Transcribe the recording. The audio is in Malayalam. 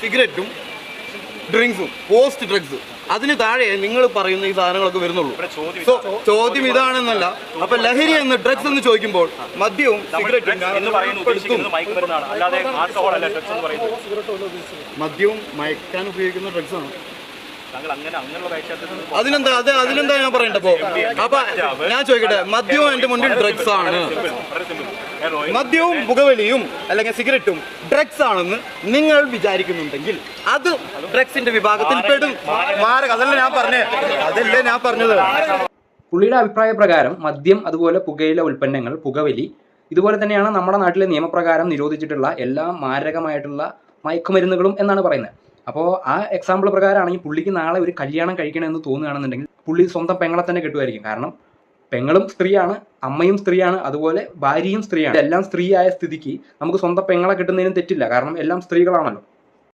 സിഗരറ്റും ഡ്രിങ്ക്സും പോസ്റ്റ് ഡ്രഗ്സ് അതിന് താഴെ നിങ്ങൾ പറയുന്ന ഈ സാധനങ്ങളൊക്കെ വരുന്നുള്ളൂ. ചോദ്യം ഇതാണെന്നല്ല. അപ്പൊ ലഹരി എന്ന് ഡ്രഗ്സ് എന്ന് ചോദിക്കുമ്പോൾ മദ്യവും സിഗരറ്റും മദ്യവും മയക്കാൻ ഉപയോഗിക്കുന്ന ഡ്രഗ്സ് ആണ്. അതിനെന്താ ഞാൻ പറയണ്ടപ്പോ? അപ്പൊ ഞാൻ ചോദിക്കട്ടെ, മദ്യവും എന്റെ മുന്നിൽ ഡ്രഗ്സ് ആണ്. മദ്യവും പുകവലിയും അല്ലെങ്കിൽ സിഗരറ്റും ഡ്രഗ്സ് ആണെന്ന് നിങ്ങൾ വിചാരിക്കുന്നുണ്ടെങ്കിൽ അത് ഡ്രഗ്സിന്റെ വിഭാഗത്തിൽ പെടും. അതല്ലേ ഞാൻ പറഞ്ഞത്. പുള്ളിയുടെ അഭിപ്രായ പ്രകാരം മദ്യം, അതുപോലെ പുകയില ഉൽപ്പന്നങ്ങൾ, പുകവലി, ഇതുപോലെ തന്നെയാണ് നമ്മുടെ നാട്ടിലെ നിയമപ്രകാരം നിരോധിച്ചിട്ടുള്ള എല്ലാ മാരകമായിട്ടുള്ള മയക്കുമരുന്നുകളും എന്നാണ് പറയുന്നത്. അപ്പോൾ ആ എക്സാമ്പിൾ പ്രകാരമാണെങ്കിൽ പുള്ളിക്ക് നാളെ ഒരു കല്യാണം കഴിക്കണമെന്ന് തോന്നുകയാണെന്നുണ്ടെങ്കിൽ പുള്ളി സ്വന്തം പെങ്ങളെ തന്നെ കെട്ടുമായിരിക്കും. കാരണം പെങ്ങളും സ്ത്രീയാണ്, അമ്മയും സ്ത്രീയാണ്, അതുപോലെ ഭാര്യയും സ്ത്രീയാണ്. എല്ലാം സ്ത്രീയായ സ്ഥിതിക്ക് നമുക്ക് സ്വന്തം പെങ്ങളെ കെട്ടുന്നതിനും തെറ്റില്ല. കാരണം എല്ലാം സ്ത്രീകളാണല്ലോ.